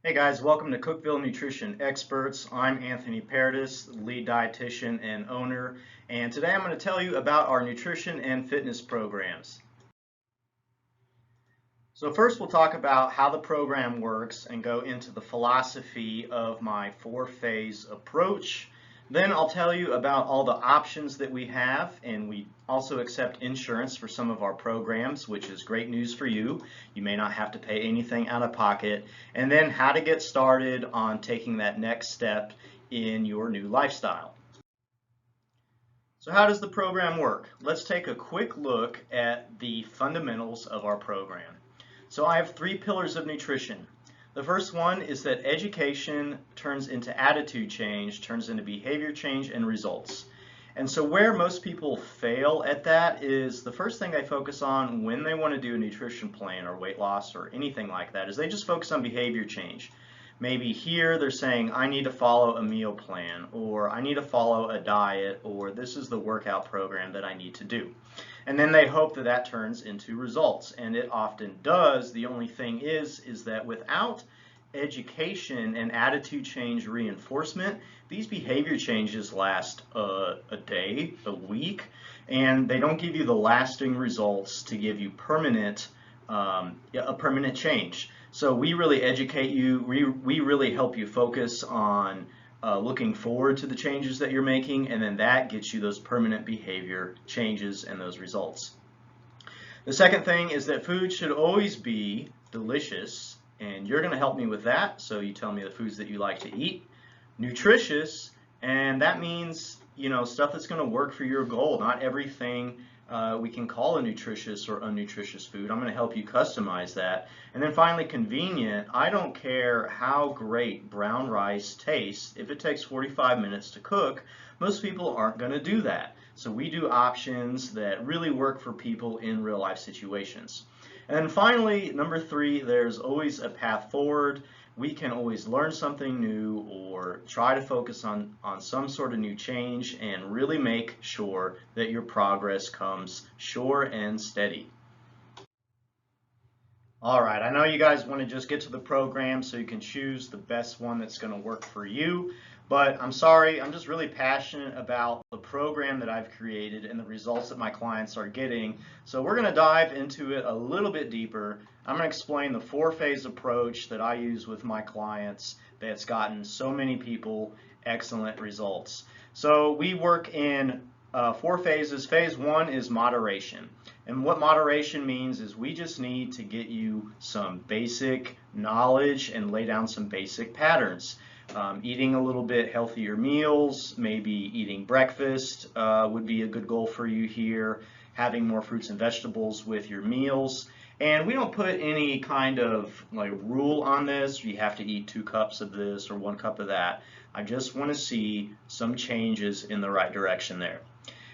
Hey guys, welcome to Cookeville Nutrition Experts. I'm Anthony Paradis, lead dietitian and owner, and today I'm going to tell you about our nutrition and fitness programs. So first we'll talk about how the program works and go into the philosophy of my four-phase approach. Then I'll tell you about all the options that we have, and we also accept insurance for some of our programs, which is great news for you. You may not have to pay anything out of pocket. And then how to get started on taking that next step in your new lifestyle. So how does the program work? Let's take a quick look at the fundamentals of our program. So I have three pillars of nutrition. The first one is that education turns into attitude change, turns into behavior change and results. And so where most people fail at that is the first thing they focus on when they want to do a nutrition plan or weight loss or anything like that is they just focus on behavior change. Maybe here they're saying, I need to follow a meal plan, or I need to follow a diet, or this is the workout program that I need to do. And then they hope that that turns into results, and it often does. The only thing is that without education and attitude change reinforcement, these behavior changes last a day, a week, and they don't give you the lasting results to give you a permanent change. So we really educate you, we really help you focus on looking forward to the changes that you're making, and then that gets you those permanent behavior changes and those results. The second thing is that food should always be delicious, and you're going to help me with that. So you tell me the foods that you like to eat. Nutritious, and that means, you know, stuff that's going to work for your goal. Not everything we can call a nutritious or unnutritious food. I'm going to help you customize that. And then finally, convenient. I don't care how great brown rice tastes. If it takes 45 minutes to cook, most people aren't going to do that. So we do options that really work for people in real life situations. And then finally, number three, there's always a path forward. We can always learn something new or try to focus on some sort of new change and really make sure that your progress comes sure and steady. All right, I know you guys want to just get to the program so you can choose the best one that's going to work for you, but I'm sorry, I'm just really passionate about the program that I've created and the results that my clients are getting. So we're going to dive into it a little bit deeper. I'm going to explain the four-phase approach that I use with my clients that's gotten so many people excellent results. So we work in four phases. Phase one is moderation. And what moderation means is we just need to get you some basic knowledge and lay down some basic patterns. Eating a little bit healthier meals, maybe eating breakfast would be a good goal for you here, having more fruits and vegetables with your meals. And we don't put any kind of like rule on this. You have to eat 2 cups of this or 1 cup of that. I just want to see some changes in the right direction there.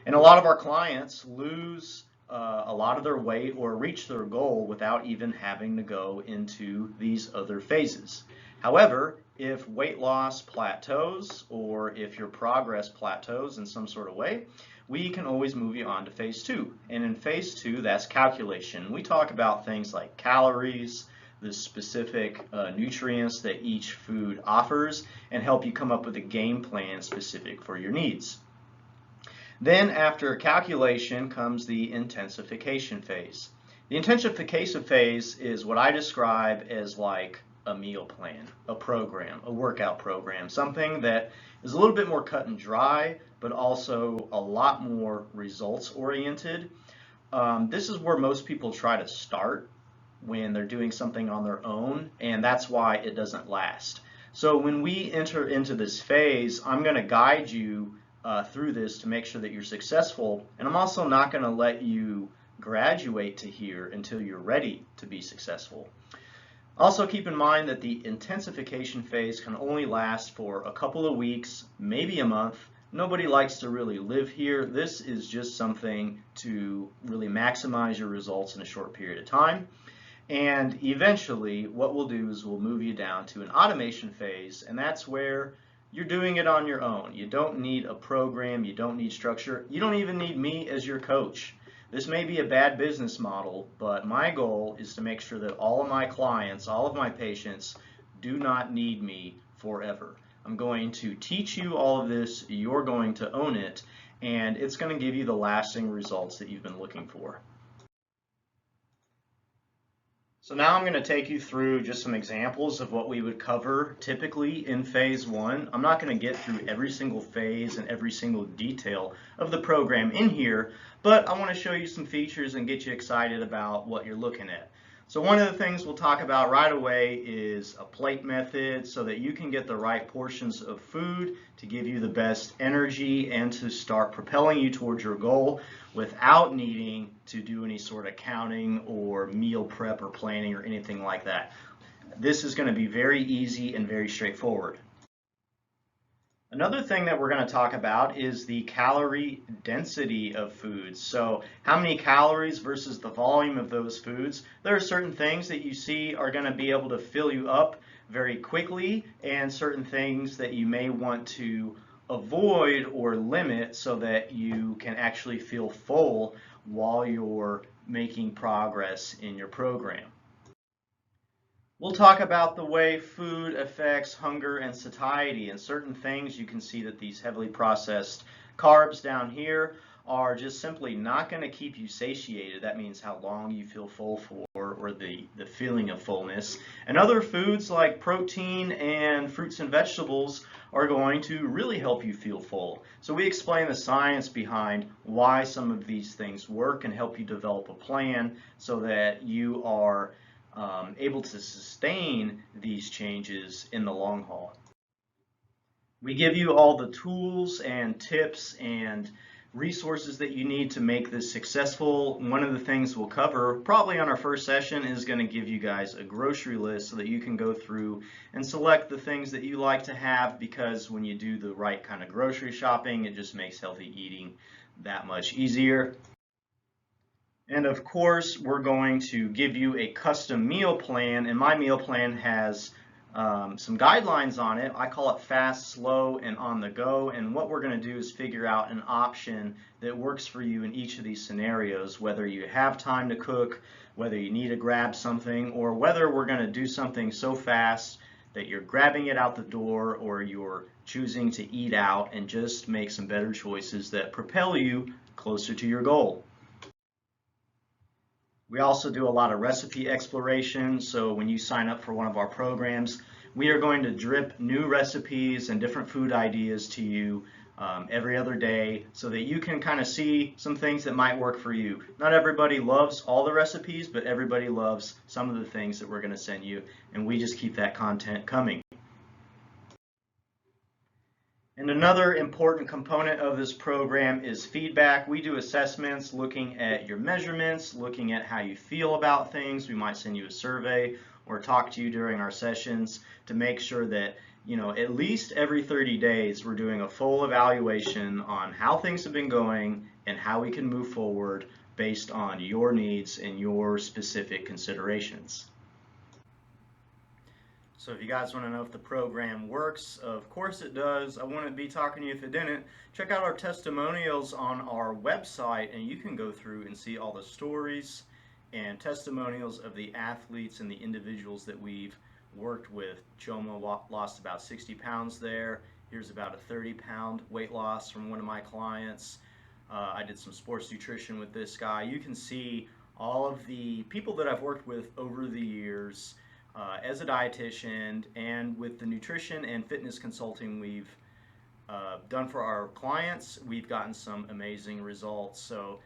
And a lot of our clients lose a lot of their weight or reach their goal without even having to go into these other phases. However, if weight loss plateaus or if your progress plateaus in some sort of way, we can always move you on to phase two. And in phase two, that's calculation. We talk about things like calories, the specific nutrients that each food offers, and help you come up with a game plan specific for your needs. Then after calculation comes the intensification phase. The intensification phase is what I describe as like a meal plan, a program, a workout program, something that is a little bit more cut and dry, but also a lot more results oriented. This is where most people try to start when they're doing something on their own, and that's why it doesn't last. So when we enter into this phase, I'm going to guide you through this to make sure that you're successful, and I'm also not going to let you graduate to here until you're ready to be successful. Also keep in mind that the intensification phase can only last for a couple of weeks, maybe a month. Nobody likes to really live here. This is just something to really maximize your results in a short period of time. And eventually what we'll do is we'll move you down to an automation phase, and that's where you're doing it on your own. You don't need a program, you don't need structure, you don't even need me as your coach. This may be a bad business model, but my goal is to make sure that all of my clients, all of my patients do not need me forever. I'm going to teach you all of this, you're going to own it, and it's going to give you the lasting results that you've been looking for. So now I'm going to take you through just some examples of what we would cover typically in phase one. I'm not going to get through every single phase and every single detail of the program in here, but I want to show you some features and get you excited about what you're looking at. So one of the things we'll talk about right away is a plate method so that you can get the right portions of food to give you the best energy and to start propelling you towards your goal without needing to do any sort of counting or meal prep or planning or anything like that. This is going to be very easy and very straightforward. Another thing that we're going to talk about is the calorie density of foods. So how many calories versus the volume of those foods. There are certain things that you see are going to be able to fill you up very quickly, and certain things that you may want to avoid or limit so that you can actually feel full while you're making progress in your program. We'll talk about the way food affects hunger and satiety, and certain things. You can see that these heavily processed carbs down here are just simply not going to keep you satiated. That means how long you feel full for, or the feeling of fullness. And other foods like protein and fruits and vegetables are going to really help you feel full. So we explain the science behind why some of these things work and help you develop a plan so that you are able to sustain these changes in the long haul. We give you all the tools and tips and resources that you need to make this successful. One of the things we'll cover probably on our first session is going to give you guys a grocery list so that you can go through and select the things that you like to have, because when you do the right kind of grocery shopping, it just makes healthy eating that much easier. And of course, we're going to give you a custom meal plan, and my meal plan has some guidelines on it. I call it fast, slow, and on the go. And what we're going to do is figure out an option that works for you in each of these scenarios, whether you have time to cook, whether you need to grab something, or whether we're going to do something so fast that you're grabbing it out the door, or you're choosing to eat out and just make some better choices that propel you closer to your goal. We also do a lot of recipe exploration, so when you sign up for one of our programs, we are going to drip new recipes and different food ideas to you every other day so that you can kind of see some things that might work for you. Not everybody loves all the recipes, but everybody loves some of the things that we're going to send you, and we just keep that content coming. And another important component of this program is feedback. We do assessments looking at your measurements, looking at how you feel about things. We might send you a survey or talk to you during our sessions to make sure that, at least every 30 days we're doing a full evaluation on how things have been going and how we can move forward based on your needs and your specific considerations. So if you guys want to know if the program works, of course it does. I wouldn't be talking to you if it didn't. Check out our testimonials on our website, and you can go through and see all the stories and testimonials of the athletes and the individuals that we've worked with. Choma lost about 60 pounds there. Here's about a 30-pound weight loss from one of my clients. I did some sports nutrition with this guy. You can see all of the people that I've worked with over the years as a dietitian, and with the nutrition and fitness consulting we've done for our clients, we've gotten some amazing results. So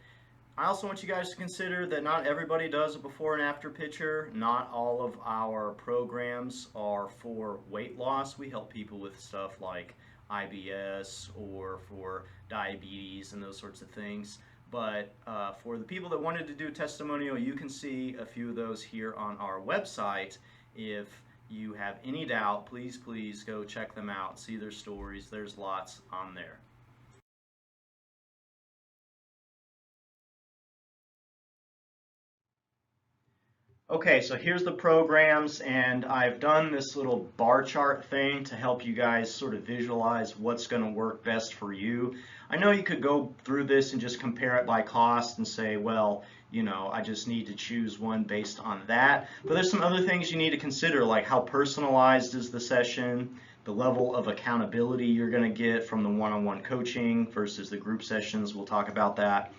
I also want you guys to consider that not everybody does a before and after picture. Not all of our programs are for weight loss. We help people with stuff like IBS or for diabetes and those sorts of things. But for the people that wanted to do a testimonial, you can see a few of those here on our website. If you have any doubt, please go check them out, see their stories. There's lots on there. Okay, so here's the programs, and I've done this little bar chart thing to help you guys sort of visualize what's going to work best for you. I know you could go through this and just compare it by cost and say, well, I just need to choose one based on that. But there's some other things you need to consider, like how personalized is the session, the level of accountability you're going to get from the one-on-one coaching versus the group sessions. We'll talk about that.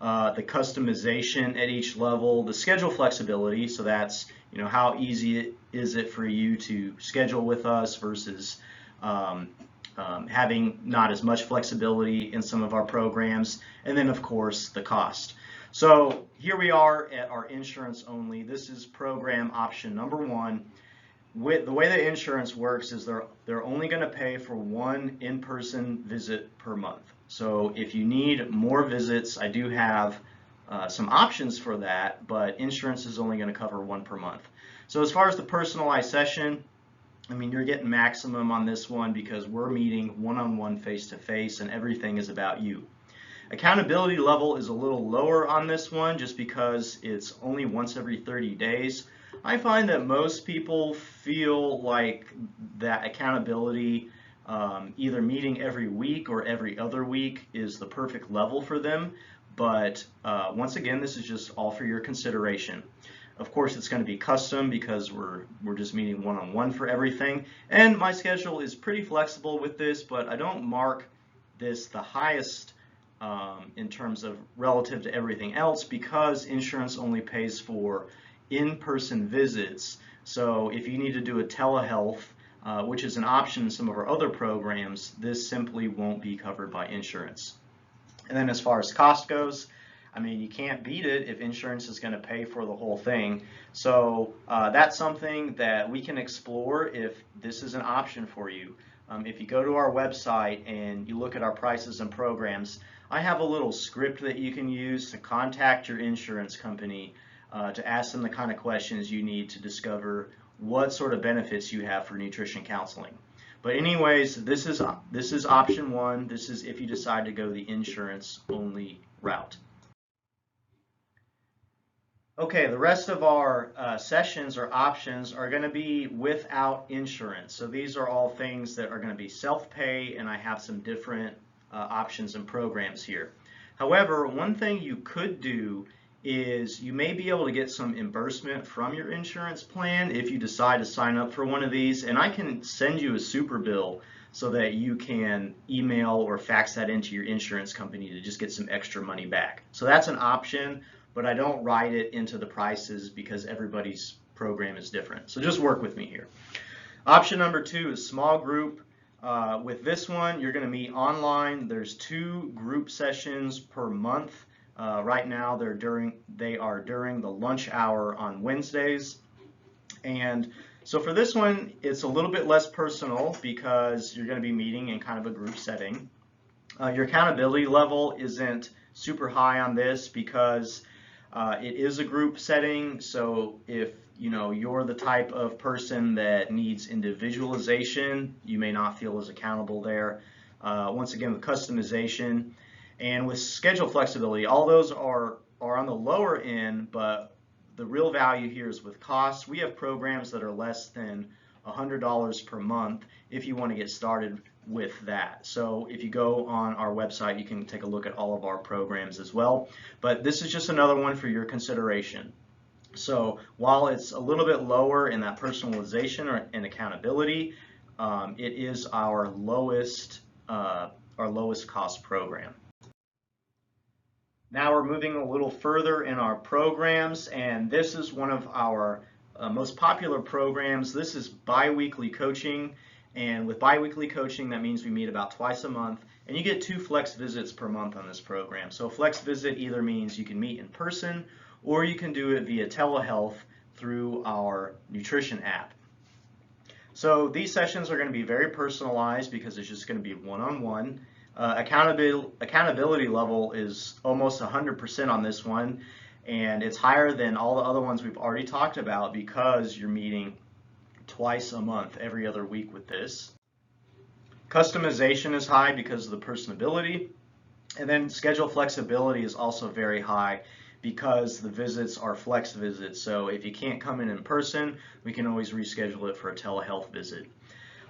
The customization at each level, the schedule flexibility, so that's how easy is it for you to schedule with us versus having not as much flexibility in some of our programs, and then of course the cost. So here we are at our insurance only. This is program option number 1. The way that insurance works is they're only going to pay for one in-person visit per month. So if you need more visits, I do have some options for that, but insurance is only going to cover one per month. So as far as the personalized session, I mean, you're getting maximum on this one because we're meeting one-on-one face-to-face and everything is about you. Accountability level is a little lower on this one just because it's only once every 30 days. I find that most people feel like that accountability, either meeting every week or every other week, is the perfect level for them. But once again, this is just all for your consideration. Of course, it's going to be custom because we're just meeting one-on-one for everything. And my schedule is pretty flexible with this, but I don't mark this the highest in terms of relative to everything else because insurance only pays for in-person visits. So if you need to do a telehealth, which is an option in some of our other programs, this simply won't be covered by insurance. And then as far as cost goes, I mean, you can't beat it if insurance is going to pay for the whole thing. So that's something that we can explore if this is an option for you. If you go to our website and you look at our prices and programs, I have a little script that you can use to contact your insurance company to ask them the kind of questions you need to discover what sort of benefits you have for nutrition counseling. But anyways, this is option 1. This is if you decide to go the insurance only route. Okay, the rest of our sessions or options are going to be without insurance. So these are all things that are going to be self-pay, and I have some different options and programs here. However, one thing you could do is you may be able to get some reimbursement from your insurance plan if you decide to sign up for one of these, and I can send you a super bill so that you can email or fax that into your insurance company to just get some extra money back. So that's an option, but I don't write it into the prices because everybody's program is different. So just work with me here. Option number 2 is small group. With this one, you're going to meet online. There's 2 group sessions per month. Right now, they are during the lunch hour on Wednesdays. And so for this one, it's a little bit less personal because you're going to be meeting in kind of a group setting. Your accountability level isn't super high on this because it is a group setting. So if you're the type of person that needs individualization, you may not feel as accountable there. Once again, with customization and with schedule flexibility, all those are on the lower end, but the real value here is with costs. We have programs that are less than $100 per month if you want to get started with that. So if you go on our website, you can take a look at all of our programs as well. But this is just another one for your consideration. So while it's a little bit lower in that personalization and accountability, it is our lowest cost program. Now we're moving a little further in our programs, and this is one of our most popular programs. This is bi-weekly coaching, and with bi-weekly coaching, that means we meet about twice a month, and you get 2 flex visits per month on this program. So a flex visit either means you can meet in person or you can do it via telehealth through our nutrition app. So these sessions are going to be very personalized because it's just going to be one-on-one. Accountability level is almost 100% on this one, and it's higher than all the other ones we've already talked about because you're meeting twice a month, every other week with this. Customization is high because of the personability, and then schedule flexibility is also very high because the visits are flex visits. So if you can't come in person, we can always reschedule it for a telehealth visit.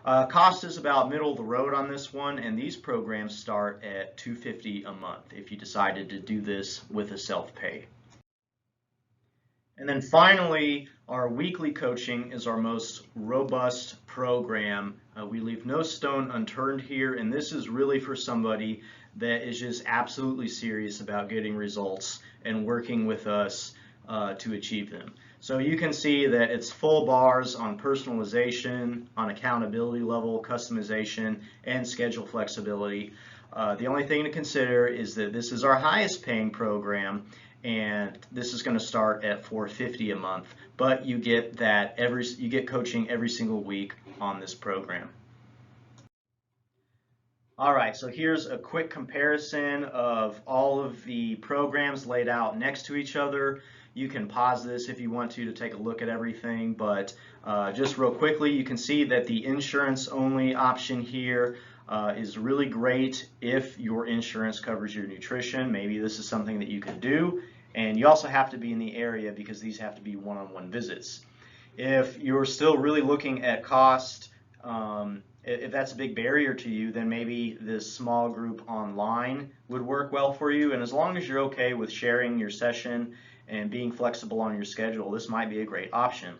Cost is about middle of the road on this one, and these programs start at $250 a month if you decided to do this with a self-pay. And then finally, our weekly coaching is our most robust program. We leave no stone unturned here, and this is really for somebody that is just absolutely serious about getting results and working with us to achieve them. So you can see that it's full bars on personalization, on accountability level, customization, and schedule flexibility. The only thing to consider is that this is our highest paying program, and this is going to start at $450 a month, but you get coaching every single week on this program. All right, so here's a quick comparison of all of the programs laid out next to each other. You can pause this if you want to take a look at everything, but just real quickly, you can see that the insurance only option here is really great if your insurance covers your nutrition. Maybe this is something that you can do. And you also have to be in the area because these have to be one-on-one visits. If you're still really looking at cost, if that's a big barrier to you, then maybe this small group online would work well for you. And as long as you're okay with sharing your session and being flexible on your schedule, this might be a great option.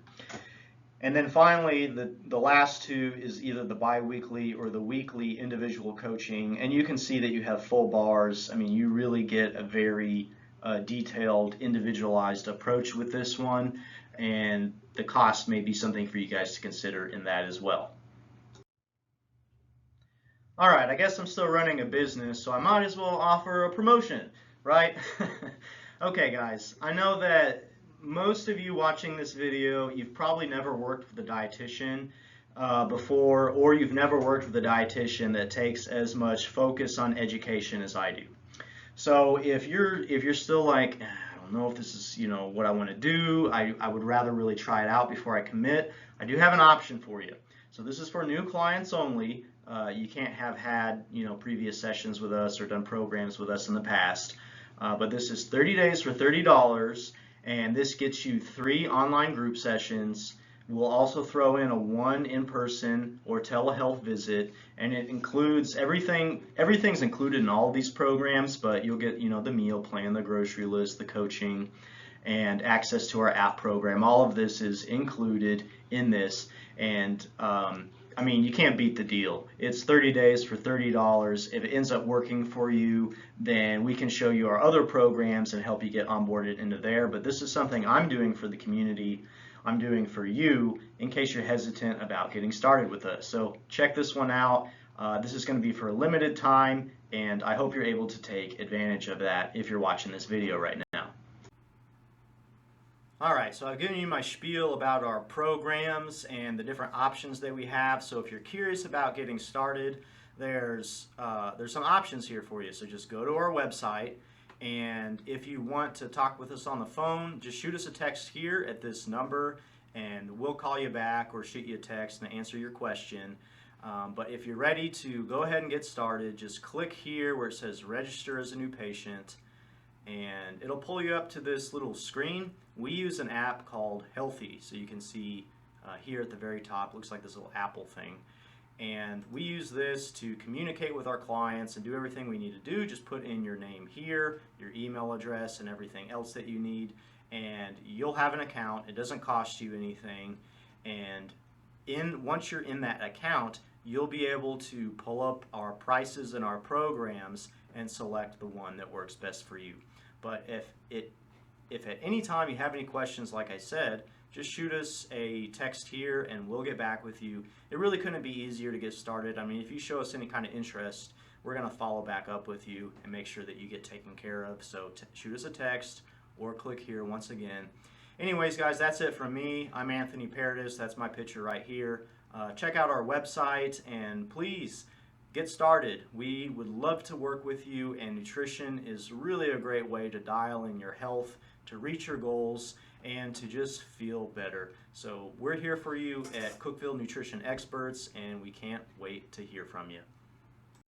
And then finally, the last two is either the bi-weekly or the weekly individual coaching. And you can see that you have full bars. I mean, you really get a very detailed, individualized approach with this one, and the cost may be something for you guys to consider in that as well. All right, I guess I'm still running a business, so I might as well offer a promotion, right? Okay, guys, I know that most of you watching this video, you've probably never worked with a dietitian before, or you've never worked with a dietitian that takes as much focus on education as I do. So if you're still like, I don't know if this is what I want to do, I would rather really try it out before I commit, I do have an option for you. So this is for new clients only. You can't have had previous sessions with us or done programs with us in the past, but this is 30 days for $30, and this gets you 3 online group sessions. We'll also throw in a 1 in-person or telehealth visit, and it includes everything's included in all of these programs, but you'll get the meal plan, the grocery list, the coaching, and access to our app program. All of this is included in this, and I mean, you can't beat the deal. It's 30 days for $30. If it ends up working for you, then we can show you our other programs and help you get onboarded into there. But this is something I'm doing for the community. I'm doing for you in case you're hesitant about getting started with us. So check this one out. This is going to be for a limited time, and I hope you're able to take advantage of that if you're watching this video right now. All right, so I've given you my spiel about our programs and the different options that we have. So if you're curious about getting started, there's some options here for you. So just go to our website, and if you want to talk with us on the phone, just shoot us a text here at this number, and we'll call you back or shoot you a text and answer your question. But if you're ready to go ahead and get started, just click here where it says register as a new patient, and it'll pull you up to this little screen. We use an app called Healthy, so you can see here at the very top, looks like this little apple thing. And we use this to communicate with our clients and do everything we need to do. Just put in your name here, your email address, and everything else that you need, and you'll have an account. It doesn't cost you anything, and once you're in that account, you'll be able to pull up our prices and our programs and select the one that works best for you. But if at any time you have any questions, like I said, just shoot us a text here and we'll get back with you. It really couldn't be easier to get started. I mean, if you show us any kind of interest, we're going to follow back up with you and make sure that you get taken care of. So shoot us a text or click here once again. Anyways, guys, that's it from me. I'm Anthony Paradis. That's my picture right here. Check out our website and please get started. We would love to work with you, and nutrition is really a great way to dial in your health, to reach your goals, and to just feel better. So we're here for you at Cookeville Nutrition Experts, and we can't wait to hear from you.